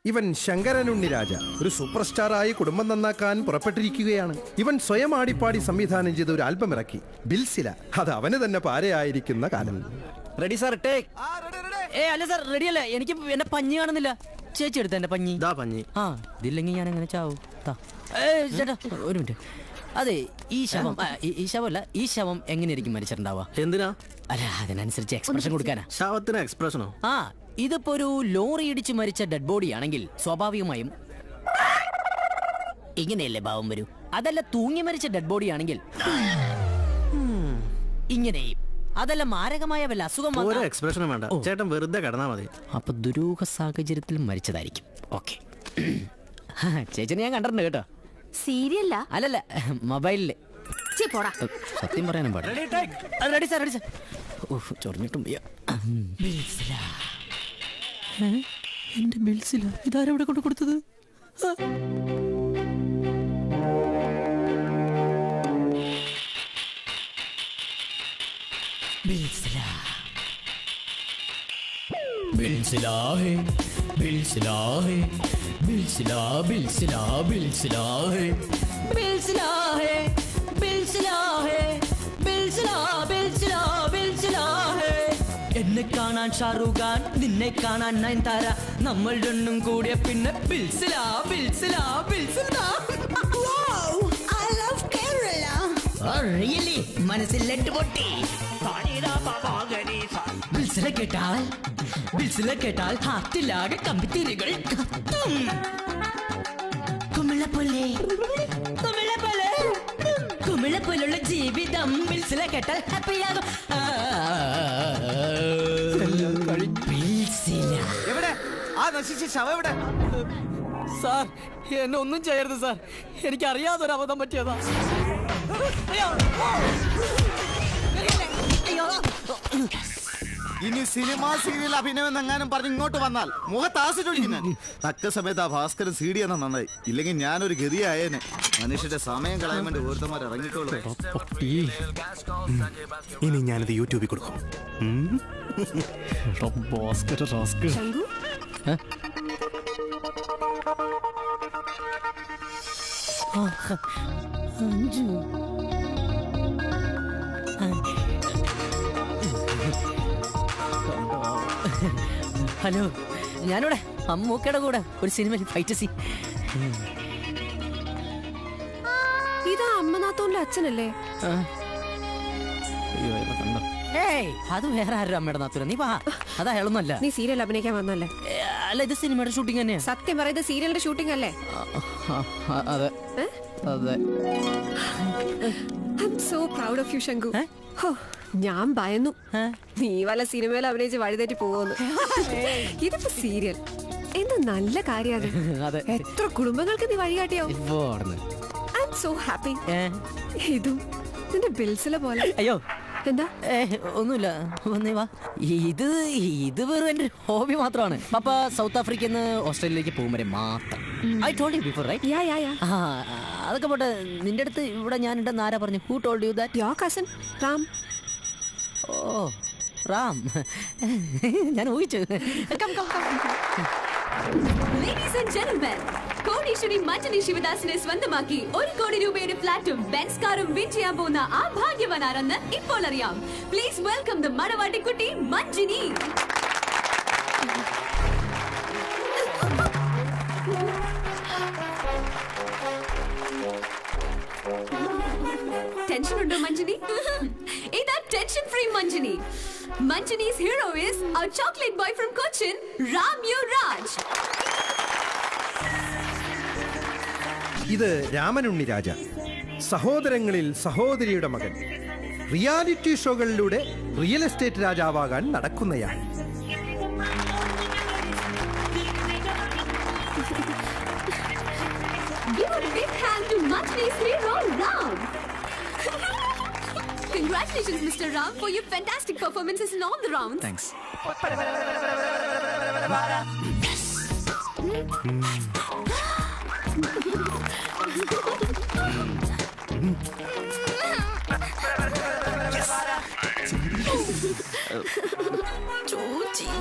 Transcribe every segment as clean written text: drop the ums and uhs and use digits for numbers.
ഇവൻ ശങ്കരനുണ്ണി രാജ ഒരു സൂപ്പർ സ്റ്റാറായി കുടുംബം നന്നാക്കാൻ പുറപ്പെട്ടിരിക്കുകയാണ്. ഇവൻ സ്വയം ആടിപ്പാടി സംവിധാനം ചെയ്ത ഒരു ആൽബം ഇറക്കി, ബിൽസില. അത് അവന് തന്നെ പാരയായിരിക്കുന്ന കാലം. Ready sir, take. അല്ല സാർ, റെഡി അല്ലേ? എനിക്ക് എന്റെ പഞ്ഞി കാണുന്നില്ല. ചേച്ചി എടുത്ത എന്റെ പഞ്ഞി. പഞ്ഞി ഇതില്ലെങ്കിൽ ഞാൻ എങ്ങനെ ചാവും? ചേട്ടാ ഒരു മിനിറ്റ്. അതെ, ഈ ശവം എങ്ങനെയായിരിക്കും മരിച്ചിട്ടുണ്ടാവുക? എന്തിനാ? അല്ല, അതിനനുസരിച്ച് എക്സ്പ്രഷൻ കൊടുക്കാനാ. ശവത്തിന് എക്സ്പ്രഷനോ? ഇതിപ്പോ ഒരു ലോറി ഇടിച്ച് മരിച്ച ഡെഡ് ബോഡി ആണെങ്കിൽ സ്വാഭാവികമായും ഇങ്ങനെയല്ലേ ഭാവം വരൂ. അതല്ല, തൂങ്ങി മരിച്ച ഡെഡ് ബോഡി ആണെങ്കിൽ ഇങ്ങനെയും. അതല്ല, മാരകമായ വല്ല അസുഖം എക്സ്പ്രഷനും വേണ്ട, ചേട്ടൻ വെറുതെ കിടന്നാ മതി. അപ്പൊ ദുരൂഹ സാഹചര്യത്തിൽ മരിച്ചതായിരിക്കും. ഓക്കെ, ചേച്ചനെ ഞാൻ കണ്ടിട്ടുണ്ട് കേട്ടോ. സീരിയല്ല? അല്ലല്ല, മൊബൈലില്. സത്യം പറയാനും പാടില്ല. Ready sir, ready sir. ചൊറിഞ്ഞിട്ടും എന്റെ ബിൽസില ഇതാരെവിടെ കൊണ്ട് കൊടുത്തത്? എന്നെ കാണാൻ ഷാറൂഖ് ഖാൻ, നിന്നെ കാണാൻ നയൻതാര, നമ്മൾ രണ്ടും കൂടിയ പിന്നെ ബിൽസില ബിൽസില ബിൽസില. മനസ്സിൽ ലഡ് പൊട്ടി. ബിൽസില കേട്ടാൽ ഹാത്തിലാകെ കമ്പിത്തിരികൾ കത്തും. കുമിളപ്പോലുള്ള ജീവിതം ബിൽസില കേട്ടാൽ ഹാപ്പിയാകും. സാർ, എന്നെ ഒന്നും ചെയ്യരുത് സാർ. എനിക്ക് അറിയാതൊരു അബദ്ധം പറ്റിയതാ. ഇനി സിനിമാ സീരിയൽ അഭിനയം എന്നെങ്ങാനും പറഞ്ഞ് ഇങ്ങോട്ട് വന്നാൽ മുഖത്താസിട്ടൊഴിക്കുന്ന തക്ക സമയത്ത് ആ ഭാസ്കരൻ സീഡി എന്ന നന്നായി. ഇല്ലെങ്കിൽ ഞാനൊരു ഗതിയായേനെ. മനുഷ്യന്റെ സമയം കളയാൻ വേണ്ടി ഓരോരുത്തന്മാർ ഇറങ്ങിക്കോളൂ. ഇനി ഞാനത് യൂട്യൂബിൽ കൊടുക്കും. ഹലോ, ഞാനിവിടെ അമ്മൂക്കയുടെ കൂടെ ഒരു സിനിമയിൽ ഫൈറ്റ് സീൻ. ഇതാ അമ്മനാത്തോന്റെ അച്ഛനല്ലേ? അത് വേറെ ആരും അമ്മയുടെ നാത്തൂര. നീ വാ, അത് അയാളൊന്നല്ല. നീ സീരിയൽ അഭിനയിക്കാൻ വന്നല്ലേ? അല്ല, ഇത് സിനിമയുടെ ഷൂട്ടിംഗ് തന്നെയാ. സത്യം പറയുന്നത് സീരിയലിന്റെ ഷൂട്ടിംഗ് അല്ലേ? അതെ അതെ. I'm so proud of you, ശങ്കു. ഞാൻ ഭയന്നു നീ വല്ല സിനിമയിൽ അഭിനയിച്ച് വഴിതെറ്റി പോവോന്ന്. ഇതിപ്പോ സീരിയൽ എന്ത് നല്ല കാര്യം. എത്ര കുടുംബങ്ങൾക്ക് നീ വഴികാട്ടിയോ. I'm so happy. ഇതും നിന്റെ ബിൽസിലെ പോലെ. അയ്യോ, എന്താ? ഒന്നുമില്ല, വന്നേ വാ. ഇത് വെറും എന്റെ ഹോബി മാത്രമാണ്. പപ്പ സൗത്ത് ആഫ്രിക്കയിൽ നിന്ന് ഓസ്ട്രേലിയയിലേക്ക് പോകും വരെ മാത്രം. I told you before, right? അതൊക്കെ പോട്ടെ, നിന്റെ അടുത്ത് ഇവിടെ ഞാനുണ്ടെന്ന് ആരാ പറഞ്ഞു? Who told you that? Your cousin, Ram. ഓ, റാം. ഞാൻ ഊഹിച്ചു. Ladies and gentlemen, കോടീശ്വരി മഞ്ജനി ശിവദാസിനെ സ്വന്തമാക്കി 1 കോടി രൂപയുടെ ഫ്ലാറ്റും ബെൻസ് കാറും വിൻ ചെയ്യാൻ പോകുന്ന ആ ഭാഗ്യവാനാരെന്ന് ഇപ്പോൾ അറിയാം. പ്ലീസ് വെൽക്കം ദ മണവാട്ടിക്കുട്ടി മഞ്ജനി. ടെൻഷൻ ഉണ്ടോ മഞ്ജനി? ഇതാ tension free Manjani. Manjani's hero is our chocolate boy from Cochin, Ramyu Raj. ഇത് രാമനുണ്ണി രാജ, സഹോദരങ്ങളിൽ സഹോദരിയുടെ മകൻ. റിയാലിറ്റി ഷോകളിലൂടെ റിയൽ എസ്റ്റേറ്റ് രാജാവാകാൻ നടക്കുന്നയാൾ. Give a big hand to Manjani's hero, Ram. Congratulations, Mr. Ram, for your fantastic performances in all the rounds. Thanks. Georgie.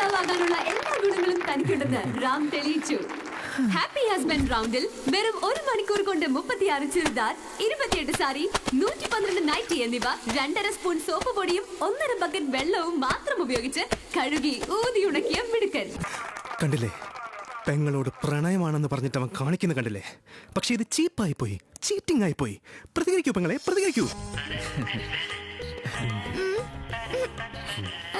ഭർത്താവാകാനുള്ള എല്ലാ ഗുണങ്ങളും തനിക്കുണ്ടെന്ന് റാം തെളിയിച്ചു. ഹാപ്പി ഹസ്ബൻഡ് റൗണ്ടിൽ വെറും 1 മണിക്കൂർ കൊണ്ട് 36 ചുരിദാർ, 28 സാരി, 112 നൈറ്റി എന്നിവ 2.5 സ്പൂൺ സോപ്പ് പൊടിയും 1.5 ബക്കറ്റ് വെള്ളവും മാത്രം ഉപയോഗിച്ച് കഴുകി ഊതി ഉണക്കിയ മിടുക്കൻ. കണ്ടില്ലേ, പെങ്ങളോട് പ്രണയമാണെന്ന് പറഞ്ഞിട്ട് അവൻ കാണിക്കുന്ന കണ്ടില്ലേ? പക്ഷെ ഇത് ചീപ്പായി പോയി, ചീറ്റിംഗ് ആയി പോയി. പ്രതികരിക്കൂ പെങ്ങളെ, പ്രതികരിക്കൂ.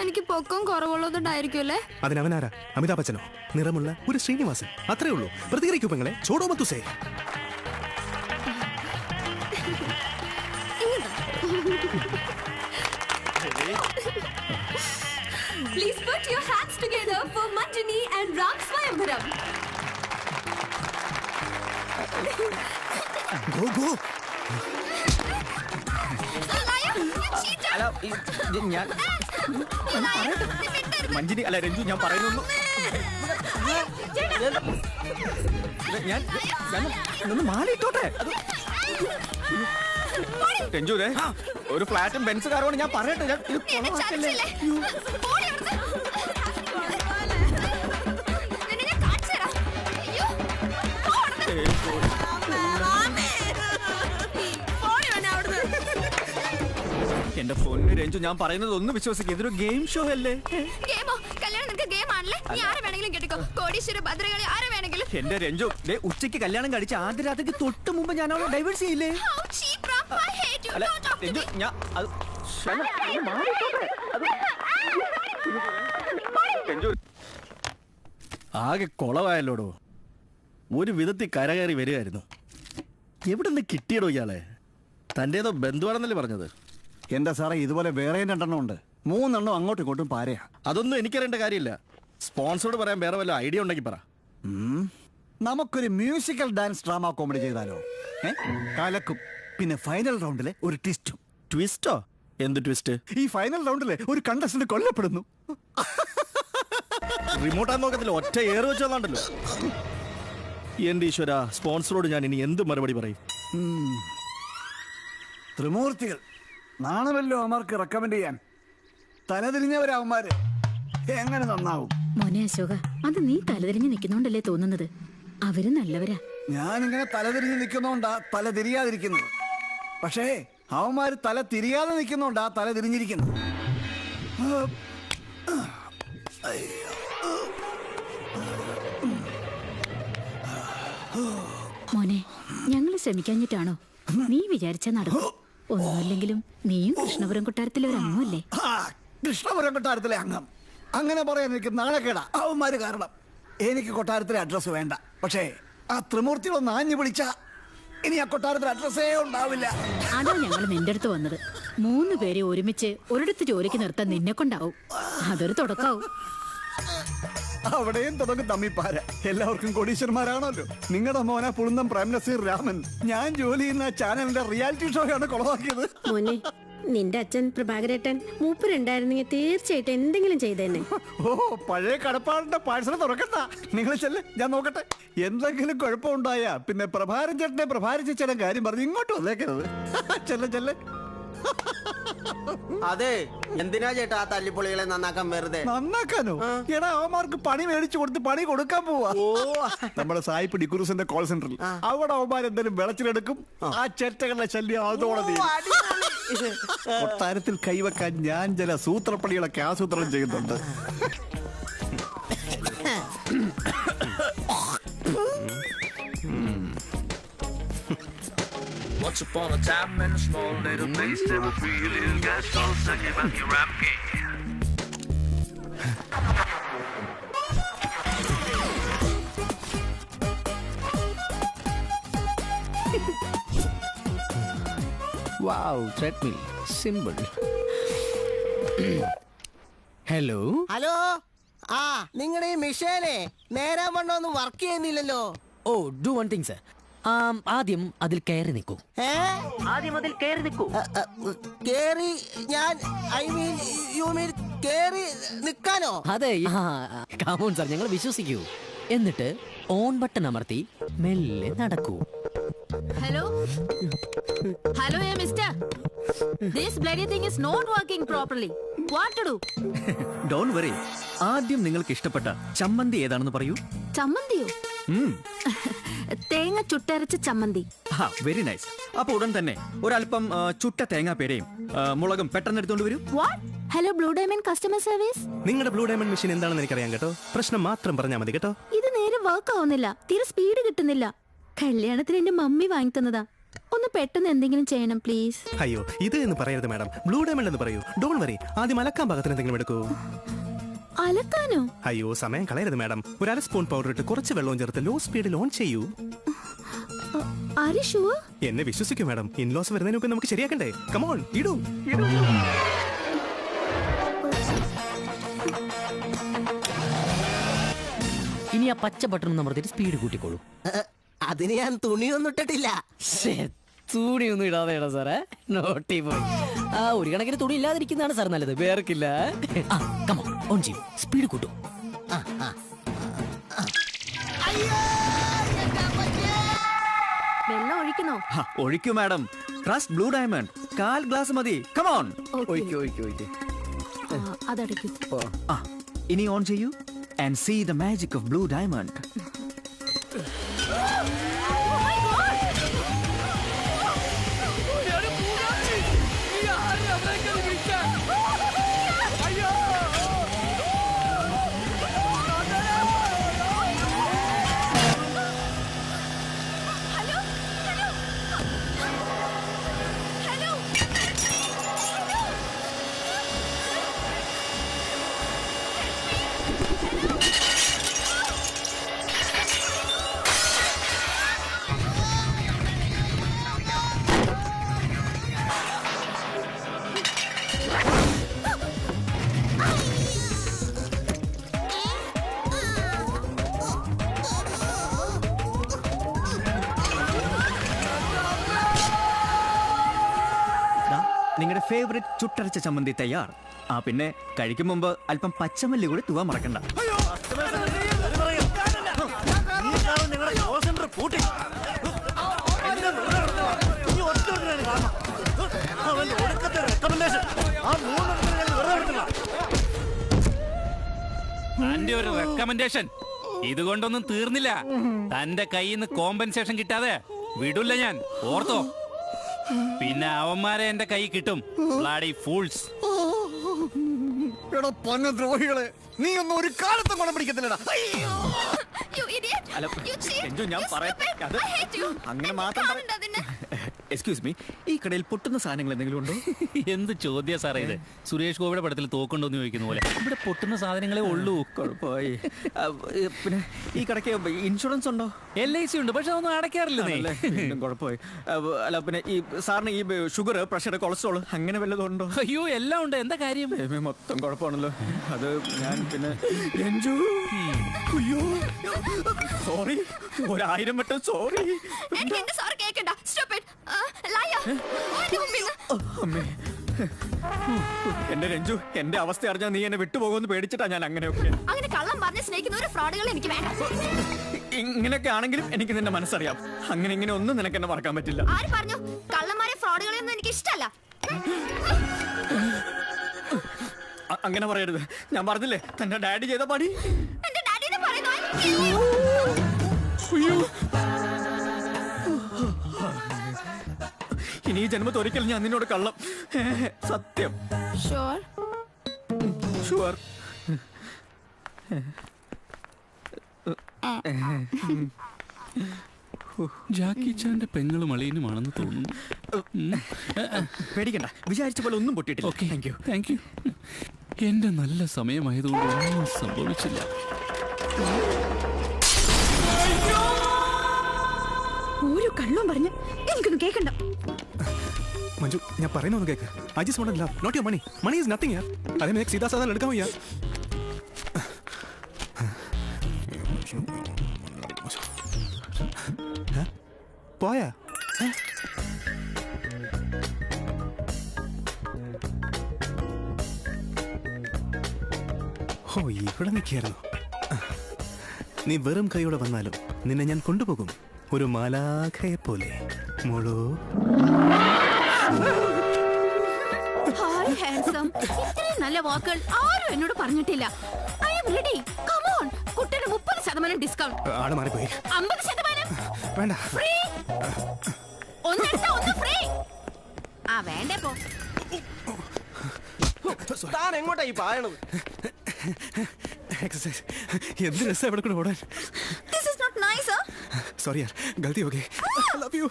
എനിക്ക് പൊക്കം കുറവുള്ളതുകൊണ്ടായിരിക്കും അല്ലേ? അതിനവനാരാ? അമിതാഭ് ബച്ചനോ? നിറമുള്ള ഒരു ശ്രീനിവാസൻ, അത്രേ ഉള്ളൂ. പ്രതികരിക്കൂ പെങ്ങളെ, ചോടോ മത്തുസേ. Please put your hands together for Manjini and Ram Swayamvaram. Go, go. Manjini അല്ല രഞ്ജു, ഞാൻ പറയുന്നു. ഞാൻ മാറിയിട്ടോട്ടെ. രഞ്ജു, ഒരു ഫ്ലാറ്റും ബെൻസ് കാറുമാണ് ഞാൻ പറയട്ടെ. എന്റെ പൊന്നു രഞ്ജു, ഞാൻ പറയുന്നത് ഒന്ന് വിശ്വസിക്കുക. ഇതൊരു ഗെയിം ഷോ അല്ലേ? എന്റെ രഞ്ജു, ഉച്ചയ്ക്ക് കല്യാണം കഴിച്ച് ആദ്യ രാത്രിക്ക് തൊട്ട് മുമ്പ് ഞാൻ അവളെ ഡൈവേഴ്സ് ചെയ്യില്ലേ? അല്ല രഞ്ജു, ആകെ കൊളവായല്ലോടോ. ഒരു വിധത്തിൽ കരകയറി വരികയായിരുന്നു. എവിടെ നിന്ന് കിട്ടിയടോ ഇയാളെ? തന്റേതോ ബന്ധുവാണെന്നല്ലേ പറഞ്ഞത്? എന്റെ സാറേ, ഇതുപോലെ വേറെ 2 ഉണ്ട്. 3 അങ്ങോട്ടും ഇങ്ങോട്ടും പാരയാ. അതൊന്നും എനിക്കറിയേണ്ട കാര്യമില്ല. സ്പോൺസറോട് പറയാൻ വേറെ വല്ല ഐഡിയ ഉണ്ടെങ്കിൽ പറ. നമുക്കൊരു മ്യൂസിക്കൽ ഡാൻസ് ഡ്രാമ കോമഡി ചെയ്താലോ? കലക്കും. പിന്നെ ഫൈനൽ റൗണ്ടിലെ ഒരു ട്വിസ്റ്റും. ട്വിസ്റ്റോ? എന്ത് ട്വിസ്റ്റ്? ഈ ഫൈനൽ റൗണ്ടിലെ ഒരു കണ്ടസ്റ്റന്റ് കൊല്ലപ്പെടുന്നു. റിമോട്ടാൻ നോക്കത്തില്ല, ഒറ്റ ഏറ് വെച്ചോണ്ടല്ലോ. എന്റെ ഈശ്വര, സ്പോൺസറോട് ഞാൻ ഇനി എന്ത് മറുപടി പറയും? ത്രിമൂർത്തികൾ നാണമല്ലോ അവന്മാർക്ക് റെക്കമെൻഡ് ചെയ്യാൻ. തലതിരിഞ്ഞവരാവന്മാര് എങ്ങനെ നന്നാവും? മോനെ അശോക, അത് നീ തലതിരിഞ്ഞ് നിൽക്കുന്നോണ്ടല്ലേ തോന്നുന്നത്. അവര് നല്ലവരാ. ഞാനിങ്ങനെ തലതിരിഞ്ഞ് നിൽക്കുന്നോണ്ടാ തല തിരിയാതിരിക്കുന്നത്. പക്ഷേ അവന്മാര് തല തിരിയാതെ നിൽക്കുന്നോണ്ടാ തല തിരിഞ്ഞിരിക്കുന്നത്. മോനെ, ഞങ്ങള് ശ്രമിക്കാഞ്ഞിട്ടാണോ? നീ വിചാരിച്ച നടക്കും. ഒന്നുമില്ലെങ്കിലും നീയും കൃഷ്ണപുരം കൊട്ടാരത്തിലെ ഒരു അംഗമല്ലേ? കൃഷ്ണപുരം കൊട്ടാരത്തിലെ അംഗം അങ്ങനെ പറയാൻ എനിക്ക് നാണക്കേടാ. അവന്മാര് കാരണം. എനിക്ക് കൊട്ടാരത്തിലെ അഡ്രസ് വേണ്ട. പക്ഷേ ആ ത്രിമൂർത്തികളൊന്ന് ആഞ്ഞു വിളിച്ച ഇനി ആ കൊട്ടാരത്തിലെ അഡ്രസ്സേ ഉണ്ടാവില്ല. അതാ ഞങ്ങൾ നിന്റെ അടുത്ത് വന്നത്. 3 പേരെ ഒരുമിച്ച് ഒരിടത്ത് ജോലിക്ക് നിർത്താൻ നിന്നെ കൊണ്ടാവും. അതൊരു തുടക്കാവും. അവിടെയും തുടങ്ങും തമ്മിപ്പാര. എല്ലാവർക്കും കോടീശ്വരന്മാരാണല്ലോ. നിങ്ങളുടെ മോനെ പുളുന്തം പ്രേം നസീർ രാമൻ ഞാൻ ജോലി ചെയ്യുന്ന ചാനലിന്റെ റിയാലിറ്റി ഷോയാണ് കൊളവാക്കിയത്. മോനെ, നിന്റെ അച്ഛൻ പ്രഭാകരേട്ടൻ മൂപ്പരുണ്ടായിരുന്നെങ്കിൽ തീർച്ചയായിട്ടും എന്തെങ്കിലും ചെയ്തേനെ. ഓ, പഴയ കടപ്പാടിന്റെ പാഴ്സൽ തുറക്കണ്ട. നിങ്ങൾ ചെല്ല്, ഞാൻ നോക്കട്ടെ. എന്തെങ്കിലും കുഴപ്പമുണ്ടായാ പിന്നെ പ്രഭാരം ചേട്ടനെ പ്രഭാരിച്ചേട്ടൻ കാര്യം പറഞ്ഞ് ഇങ്ങോട്ട് വന്നേക്കരുത്. ചെല്ല് ചെല്ല്. അതെ, എന്തിനാ ചേട്ടാ ആ തല്ലിപ്പൊളികളെ നന്നാക്കാൻ വെറുതെ? നന്നാക്കാനോ? എടാ, അവന്മാർക്ക് പണി മേടിച്ചു കൊടുത്ത് പണി കൊടുക്കാൻ പോവാ. നമ്മുടെ സായിപ്പ് ഡിക്രൂസിന്റെ കോൾ സെന്ററിൽ. അവിടെ അവന്മാർ എന്തെങ്കിലും വിളച്ചിലെടുക്കും. ആ ചെറ്റകളുടെ ശല്യം അതോടെ കൊട്ടാരത്തിൽ കൈവെക്കാൻ ഞാൻ ചില സൂത്രപ്പണികളൊക്കെ ആസൂത്രണം ചെയ്യുന്നുണ്ട്. Once upon a time in a small little place there were 3 little guys called Sucky Bucky Ramke. Wow, treadmill, simple. Hello hello, ആ നിങ്ങളുടെ ഈ മിഷേനെ നേരെ വണ്ണൊന്നും വർക്ക് ചെയ്യുന്നില്ലല്ലോ. Oh, do one thing sir. ആദ്യം അതിൽ കയറി നിൽക്കൂ. ആദ്യം അതിൽ കയറി നിൽക്കൂ. കേറി? ഞാൻ ഐ മീൻ യു മീൻ കേറി നിൽക്കാനോ? അതെ, കാമോൺ സാർ, ഞങ്ങൾ വിശ്വസിക്കൂ. എന്നിട്ട് ഓൺ ബട്ടൺ അമർത്തി മെല്ലെ നടക്കൂ. Hello hello, mister, this bloody thing is not working properly. What to do? Don't worry. ആദ്യം നിങ്ങൾക്ക് ഇഷ്ടപ്പെട്ട ചമ്മന്തി ഏതാണെന്ന് പറയൂ. ചമ്മന്തിയോ? തേങ്ങ ചുട്ടരച്ച ചമ്മന്തി. Very nice. അപ്പൊ ഉടൻ തന്നെ ഒരല്പം ചുട്ട തേങ്ങാപ്പേരയും മുളകും പെട്ടെന്ന് എടുത്തോണ്ട് വരൂ. Hello blue diamond customer service. നിങ്ങളുടെ ബ്ലൂ ഡയമണ്ട് മെഷീൻ എന്താണെന്ന് എനിക്കറിയാം കേട്ടോ. പ്രശ്നം മാത്രം പറഞ്ഞാൽ മതി കേട്ടോ. ഇത് നേരെ വർക്ക് ആവുന്നില്ല, തീരെ സ്പീഡ് കിട്ടുന്നില്ല. കല്യാണത്തിന് എന്റെ മമ്മി വാങ്ങി തന്നതാ. ഒന്ന് പെട്ടെന്ന് എന്തെങ്കിലും ചെയ്യണം പ്ലീസ്. അയ്യോ ഇത് എന്ന് പറയരുത് മാഡം, ബ്ലൂ ഡയമണ്ട് എന്ന് പറയൂ. ഡോൺ വറി, ആദ്യം അലക്കാൻ പാകത്തിന് എന്തെങ്കിലും എടുക്കൂ. അലക്കാനോ? അയ്യോ സമയം കളയരുത് മാഡം. ഒരു 1/2 സ്പൂൺ പൗഡർ ഇട്ട് കുറച്ച് വെള്ളവും ചേർത്ത് ലോ സ്പീഡിൽ ഓൺ ചെയ്യൂ. എന്നെ വിശ്വസിക്കൂ മാഡം, ഇൻലോസ് വരുന്നതിന് മുമ്പ് നമുക്ക് ശരിയാക്കണ്ടേ. കമോൺ ഇടൂ. ഇനി ആ പച്ച ബട്ടൺ അമർത്തിട്ട് സ്പീഡ് കൂട്ടിക്കോളൂ. അതിന് ഞാൻ തുണിയൊന്നും ഇട്ടിട്ടില്ല. തുണിയൊന്നും ഇടാതെ സാറേ, നോട്ടി പോയി. ആ ഒരു കണക്കിന് തുണി ഇല്ലാതിരിക്കുന്നതാണ് സാർ നല്ലത്, വേർക്കില്ല. ഓൺ ചെയ്യൂ, സ്പീഡ് കൂട്ടൂ. വെള്ളം ഒഴിക്കണോ? ഒഴിക്കൂ madam. Trust blue diamond. 1/4 glass മതി. കമോൺ ഒഴിക്കൂ. അതടയ്ക്കൂ. ഇനി ഓൺ ചെയ്യൂ and see the magic of blue diamond. നിങ്ങളുടെ ഫേവറേറ്റ് ചുട്ടരച്ച ചമ്മന്തി തയ്യാർ. പിന്നെ കഴിക്കും മുമ്പ് അല്പം പച്ചമല്ലി കൂടി തൂവാൻ മറക്കണ്ട. തന്റെ ഒരു റെക്കമെൻഡേഷൻ ഇതുകൊണ്ടൊന്നും തീർന്നില്ല. തന്റെ കയ്യിൽ നിന്ന് കോമ്പൻസേഷൻ കിട്ടാതെ വിടില്ല ഞാൻ, ഓർത്തോ. പിന്നെ അവന്മാരെ എന്റെ കൈ കിട്ടും. Bloody fools. ദ്രോഹികളെ, നീ ഒന്നും ഒരു കാലത്തും ഗുണം പിടിക്കത്തില്ലടാ. അങ്ങനെ മാത്രം. എക്സ്ക്യൂസ് മീ, ഈ കടയിൽ പൊട്ടുന്ന സാധനങ്ങൾ എന്തെങ്കിലും ഉണ്ടോ? എന്ത് ചോദ്യ സാറേ ഇത്? സുരേഷ് ഗോപിയുടെ പടത്തിൽ തോക്കുണ്ടോന്ന് ചോദിക്കുന്ന പോലെ. ഇവിടെ പൊട്ടുന്ന സാധനങ്ങളെ ഉള്ളൂ. കുഴപ്പമായി. പിന്നെ ഈ കടയ്ക്ക് ഇൻഷുറൻസ് ഉണ്ടോ? LIC ഉണ്ട്, പക്ഷെ അതൊന്നും അടയ്ക്കാറില്ല. കുഴപ്പമായി. അല്ല പിന്നെ ഈ സാറിന് ഈ ഷുഗർ, പ്രഷർ, കൊളസ്ട്രോൾ അങ്ങനെ വല്ലതും ഉണ്ടോ? അയ്യോ എല്ലാം ഉണ്ട്. എന്താ കാര്യം? മൊത്തം കുഴപ്പമാണല്ലോ. അത് ഞാൻ പിന്നെ സോറി, 1000 വട്ടം സോറി. എന്റെ രഞ്ജു, എന്റെ അവസ്ഥ അറിഞ്ഞാൽ നീ എന്നെ വിട്ടുപോകുമെന്ന് പേടിച്ചിട്ടാ ഞാൻ അങ്ങനെയൊക്കെ. അങ്ങനെ കള്ളം പറഞ്ഞ് സ്നേഹിക്കുന്ന ഒരു ഫ്രോഡുകൾ എനിക്ക് വേണ്ട. ഇങ്ങനെയൊക്കെ ആണെങ്കിലും എനിക്ക് നിന്റെ മനസ്സറിയാം. അങ്ങനെ ഇങ്ങനെ ഒന്നും നിനക്ക് എന്നെ മറക്കാൻ പറ്റില്ല. ആര് പറഞ്ഞു? കള്ളന്മാരെ ഫ്രോഡുകളെയൊന്നും എനിക്ക് ഇഷ്ടമല്ല. അങ്ങനെ പറയരുത്. ഞാൻ പറഞ്ഞില്ലേ തന്റെ ഡാഡി ചെയ്ത പണി. എന്റെ ഡാഡിനെ പറയുന്നു. ഇനി ഈ ജന്മത്തിൽ ഒരിക്കൽ ഞാൻ നിന്നോട് കള്ളം. സത്യം. ഷുവർ. ജാക്കി ചാന്റെ പെങ്ങളും അളിയനുമാണെന്ന് തോന്നുന്നു. പേടിക്കണ്ട, വിചാരിച്ച പോലെ ഒന്നും പൊട്ടിയിട്ടില്ല. Thank you. എന്റെ നല്ല സമയമായതുകൊണ്ട് ഒന്നും സംഭവിച്ചില്ല. ഒരു കള്ളം പറഞ്ഞ് എനിക്കൊന്നും കേൾക്കണ്ട. മഞ്ജു, ഞാൻ പറയുന്നൊന്നും കേക്ക്. I just want love, not your money. Money is nothing യാർ. അതെ मैं सीधा साधा लड़का हूं यार. പോയാ? ഓ ഇവിടെ നിൽക്കായിരുന്നു. നീ വെറും കൈയോടെ വന്നാലും നിന്നെ ഞാൻ കൊണ്ടുപോകും, ഒരു മാലാഖയെ പോലെ. മോളോ, ഹായ് ഹാൻസം. ഇത്രയും നല്ല വാക്കുകൾ ആരും എന്നോട് പറഞ്ഞിട്ടില്ല. I am ready. Come on. കുട്ടിയുടെ 30% ഡിസ്കൗണ്ട്. ആള് മാറിപ്പോയി. 50%. വേണ്ട. ഫ്രീ. ഒന്നെടുത്താ ഒന്ന് ഫ്രീ. ആ വേണ്ടേ പോ. താൻ എങ്ങോട്ടാ ഈ പായണത്? എക്സസൈസ്. എന്ത് രസം ഇവിടെ കൂടെ ഓടാൻ. This is not nice, sir. Sorry യാർ, ഗൽത്തി ഹോ ഗയി. I love you.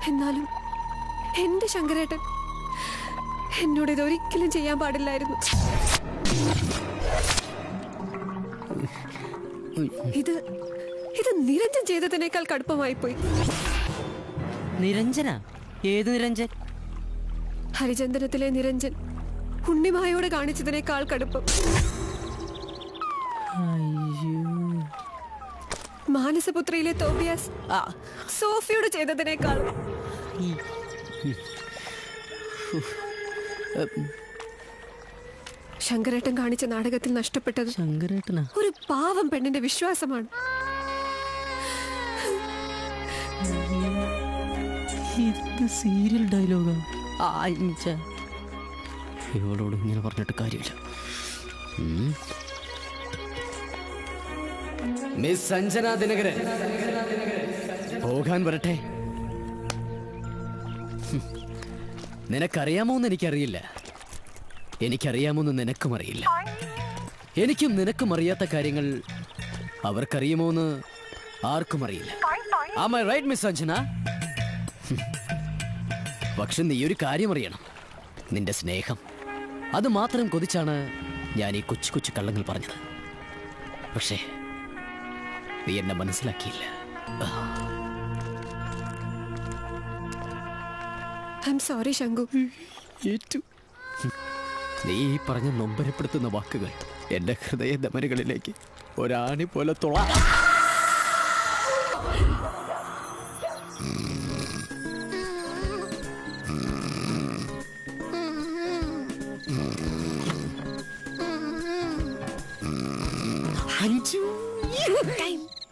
എന്നാലും എന്റെ ശങ്കരേട്ടൻ എന്നോട് ഇതൊരിക്കലും ചെയ്യാൻ പാടില്ലായിരുന്നു. ഇത് നിരഞ്ജൻ ചെയ്തതിനേക്കാൾ കടുപ്പമായി പോയി. നിരഞ്ജന? ഏത് നിരഞ്ജൻ? ഹരിചന്ദനത്തിലെ നിരഞ്ജൻ ഉണ്ണിമായോട് കാണിച്ചതിനേക്കാൾ കടുപ്പം. മാനസപുത്രിയിലെ തോബിയാസ് സോഫിയോട് ചെയ്തതിനേക്കാൾ. ശങ്കരേട്ടൻ കാണിച്ച നാടകത്തിൽ നഷ്ടപ്പെട്ടത് ഒരു പാവം പെണ്ണിന്റെ വിശ്വാസമാണ്. ഇത് സീരിയൽ ഡയലോഗാ. ഇവളോട് ഇങ്ങനെ പറഞ്ഞിട്ട് കാര്യമില്ല. മിസ് സഞ്ജന ദിനകരൻ പോകാൻ വരട്ടെ. നിനക്കറിയാമോന്ന് എനിക്കറിയില്ല, എനിക്കറിയാമോന്ന് നിനക്കും അറിയില്ല. എനിക്കും നിനക്കും അറിയാത്ത കാര്യങ്ങൾ അവർക്കറിയുമോന്ന് ആർക്കും അറിയില്ല. Am I right, miss Sanjana? പക്ഷെ നീ ഒരു കാര്യം അറിയണം. നിന്റെ സ്നേഹം അത് മാത്രം കൊതിച്ചാണ് ഞാൻ ഈ കൊച്ചു കൊച്ചു കള്ളങ്ങൾ പറഞ്ഞത്. പക്ഷേ നീ എന്നെ മനസ്സിലാക്കിയില്ല. I'm sorry, ശങ്കു. നീ ഈ പറഞ്ഞ നൊമ്പരപ്പെടുത്തുന്ന വാക്കുകൾ എന്റെ ഹൃദയ ധമനികളിലേക്ക് ഒരാണി പോലെ തുള.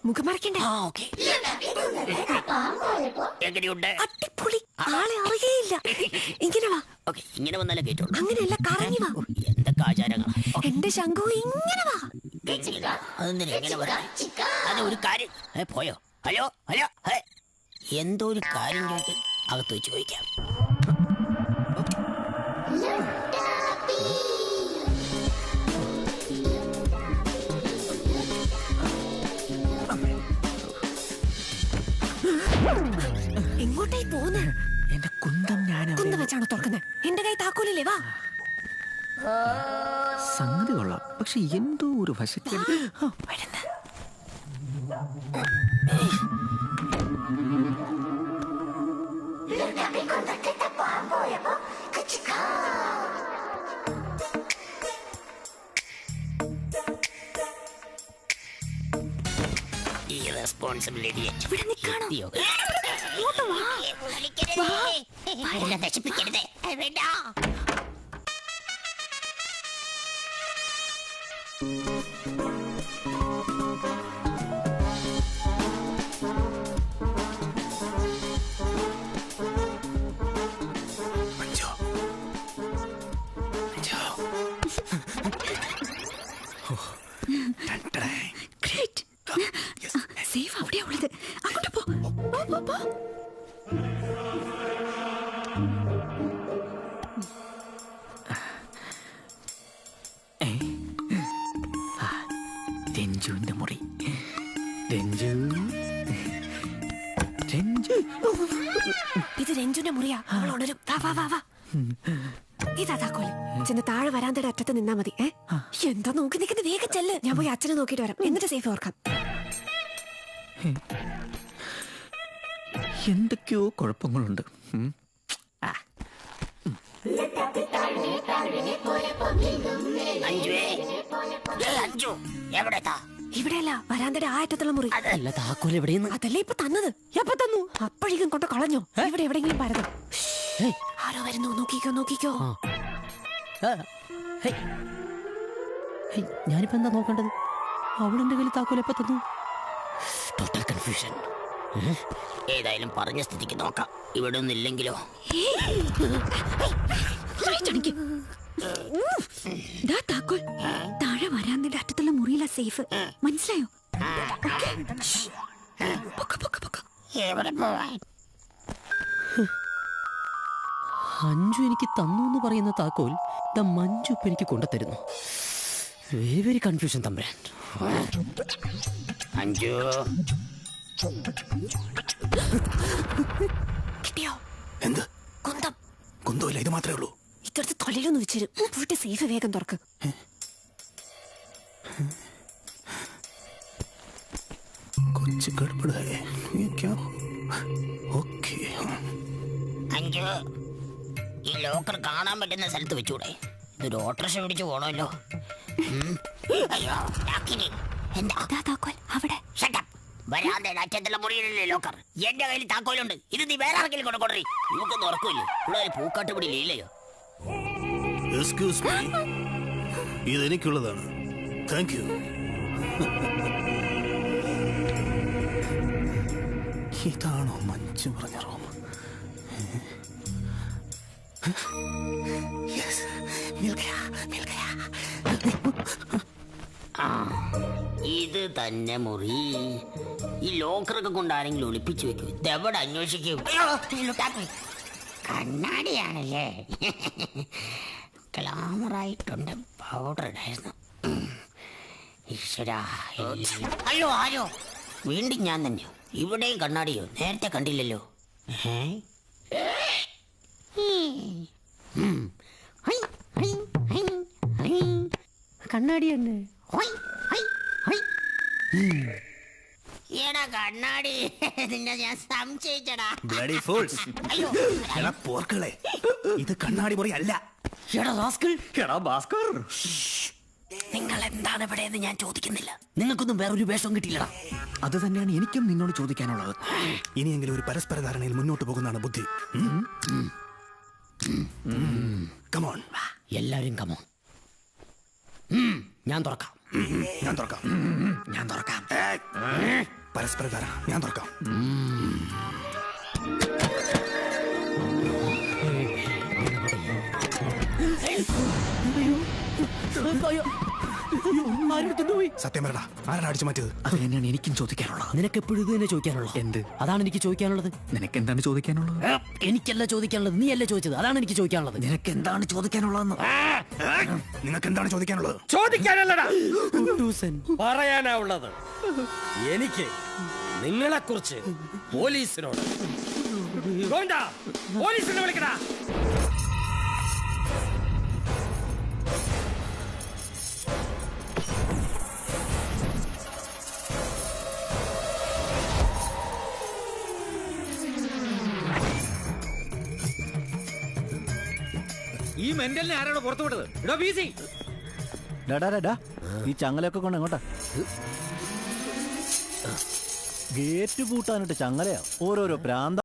മുഖം മറക്കണ്ടേ? അടിപൊളി. ആളെ അറിയേയില്ല. ഇങ്ങനെ വാ. ഇങ്ങനെ വന്നാലേ കേട്ടോളൂ. അങ്ങനെയല്ല, കറങ്ങി വാ. എന്തൊക്കെ ആചാരങ്ങൾ. എന്റെ ശങ്കു ഇങ്ങനെ വാ. ഒരു കാര്യം പോയോ? ഹലോ ഹലോ, എന്തോ ഒരു കാര്യം ചോദിക്കാൻ അകത്ത് വെച്ച് ചോദിക്കാം. എങ്ങോട്ടായി പോന്നെ? എന്റെ കുന്തം കുന്തം വെച്ചാണോ തുറക്കുന്നത്? എന്റെ കൈ താക്കോലില്ലേ? വാ. സംഗതി കൊള്ളാം, പക്ഷെ എന്തോ ഒരു വശക്കേട്. ഇവിടെ നിൽക്കാണോ? നശിപ്പിക്കരുത്. സേഫ് അവിടെയാ ഉള്ളത്. അങ്ങോട്ട് പോ. രഞ്ജുവിന്റെ മുറി. ഇത് രഞ്ജുന്റെ മുറിയാ. അവൾ ഉണരും. വാ. ഇതാ താക്കോല്. ചെന്ന് താഴെ വരാന്തയുടെ അറ്റത്ത് നിന്നാ മതി. എന്താ നോക്കി നിൽക്കുന്ന? വേഗം ചെല്ല്. ഞാൻ പോയി അച്ഛനെ നോക്കിയിട്ട് വരാം. എന്നിട്ട് സേഫ് ഓർക്കാം. എന്തൊക്കെയോ കുഴപ്പങ്ങളുണ്ട്. ഇവിടെയല്ല, വരാന്തയുടെ ആ അറ്റത്തുള്ള മുറി. അതല്ല താക്കോൽ എവിടെയെന്ന്? അതല്ലേ ഇപ്പൊ തന്നത്. എപ്പോ തന്നു? അപ്പോഴേക്കും കൊണ്ട് കളഞ്ഞോ? ഇവിടെ എവിടെയെങ്കിലും പരതും. ആരോ വരുന്നു. നോക്കിക്കോ. ഞാനിപ്പോ എന്താ നോക്കേണ്ടത്? അവളെന്റെ കയ്യിൽ താക്കോൽ എപ്പോ തന്നു? Total confusion. ഏതായാലും പറഞ്ഞ സ്ഥിതിക്ക് നോക്കാം. ഇവിടെ ഒന്നും ഇല്ലെങ്കിലോ. ഒറ്റടിക്ക്. ദാ താക്കോൽ. താഴെ വരാന്തിന്റെ അറ്റത്തുള്ള മുറിയിലാ സേഫ്. മനസ്സിലായോ? പൊക്ക, പൊക്ക, പൊക്ക. അഞ്ജു എനിക്ക് തന്നു എന്ന് പറയുന്ന താക്കോൽ ദ മഞ്ജു ഇപ്പൊ എനിക്ക് കൊണ്ടുതരുന്നു. വെരി കൺഫ്യൂഷൻ തമ്പുരാൻ. അഞ്ജു കിട്ടിയോ? എന്ത് കുന്തം? കുന്തമില്ല, ഇത് മാത്രമേ ഉള്ളൂ. ഇത്തരത്ത് തൊഴിലൊന്ന് വെച്ചിരും. പോയിട്ട് സേഫ് വേഗം തുറക്ക്. കൊച്ചു ഗഡ്ബഡ്. ഓക്കേ. അഞ്ജു, ഈ ലോക്കർ കാണാൻ പറ്റുന്ന സ്ഥലത്ത് വെച്ചൂടെ? ഇതൊരു ഓട്ടോറിക്ഷ പിടിച്ചു പോണല്ലോ. അയ്യോ, എന്താ താക്കോൽ അവിടെ? വരാന്തയുടെ അറ്റത്തുള്ള മുറിയിലല്ലേ ലോക്കർ? എന്റെ കയ്യിൽ താക്കോലുണ്ട്. ഇത് നീ വേറെ ആർക്കെങ്കിലും കൊണ്ടുകൊണ്ടേ. നമുക്കൊന്നും ഉറക്കില്ലേ? ഇവിടെ ഒരു പൂക്കാട്ട് പിടിയില്ലയോ? എക്സ്ക്യൂസ് മീ, ഇതെനിക്കുള്ളതാണ്. Thank you. ഇതാണോ മഞ്ജു പറഞ്ഞ റൂം? ഇത് തന്നെ മുറി. ഈ ലോക്കറൊക്കെ കൊണ്ട് ആരെങ്കിലും ഒളിപ്പിച്ചു വെക്കൂ. ഇതെവിടെ അന്വേഷിക്കും? കണ്ണാടിയാണല്ലേ. ഗ്ലാമറായിട്ടുണ്ട്. പൗഡർ ഇടായിരുന്നു. ഈശ്വരാ. അയ്യോ ആരോ. വീണ്ടും ഞാൻ തന്നെയോ? ഇവിടെയും കണ്ണാടിയോ? നേരത്തെ കണ്ടില്ലല്ലോ. കണ്ണാടി തന്നെ. എടാ കണ്ണാടി, നിന്നെ ഞാൻ സംശയിച്ചടാ. Bloody fools. അയ്യോ എടാ പോർക്കളെ, ഇത് കണ്ണാടി മുറി അല്ല. എടാ റാസ്കൽ. എടാ ഭാസ്കർ, നിങ്ങൾ എന്താണ് ഇവിടെ എന്ന് ഞാൻ ചോദിക്കുന്നില്ല. നിങ്ങൾക്കൊന്നും വേറൊരു വേഷം കിട്ടിയില്ലടാ. അത് തന്നെയാണ് എനിക്കും നിന്നോട് ചോദിക്കാനുള്ളത്. ഇനിയെങ്കിലും ഒരു പരസ്പര ധാരണയിൽ മുന്നോട്ട് പോകുന്നതാണ് ബുദ്ധി. കമോൺ, എല്ലാരും കമോൺ. ഞാൻ തുറക്കാം. ഞാൻ തുറക്കാം. ഞാൻ തുറക്കാം. പരസ്പര ധാരണ. ഞാൻ തുറക്കാം. സത്യം പറയടാ, ആരാണ് അടിച്ചു മാറ്റിയത്? അത് തന്നെയാണ് എനിക്കും ചോദിക്കാനുള്ളത്. നിനക്ക് എപ്പോഴും ഇത് തന്നെ ചോദിക്കാനുള്ളത്. എന്ത്? അതാണ് എനിക്ക് ചോദിക്കാനുള്ളത്. നിനക്ക് എന്താണ് ചോദിക്കാനുള്ളത്? എനിക്കല്ല ചോദിക്കാനുള്ളത്, നീ അല്ലേ ചോദിച്ചത്. അതാണ് എനിക്ക് ചോദിക്കാനുള്ളത്. നിനക്ക് എന്താണ് ചോദിക്കാനുള്ളതെന്ന്? നിങ്ങൾക്ക് എന്താണ് ചോദിക്കാനുള്ളത്? ചോദിക്കാനല്ലടാ, പറയാനാ ഉള്ളത്. എനിക്ക് നിങ്ങളെ കുറിച്ച് പോലീസിനോട്. പോലീസിനെ വിളിക്കടാ. ഈ മെന്റലിനെ ആരാണോ പുറത്തു വിട്ടത്? ഇടോ ബിസി. ഈ ചങ്ങലയൊക്കെ കൊണ്ട് എങ്ങോട്ടാ? ഗേറ്റ് പൂട്ടാനിട്ട് ചങ്ങലയാ. ഓരോരോ പ്രാന്ത.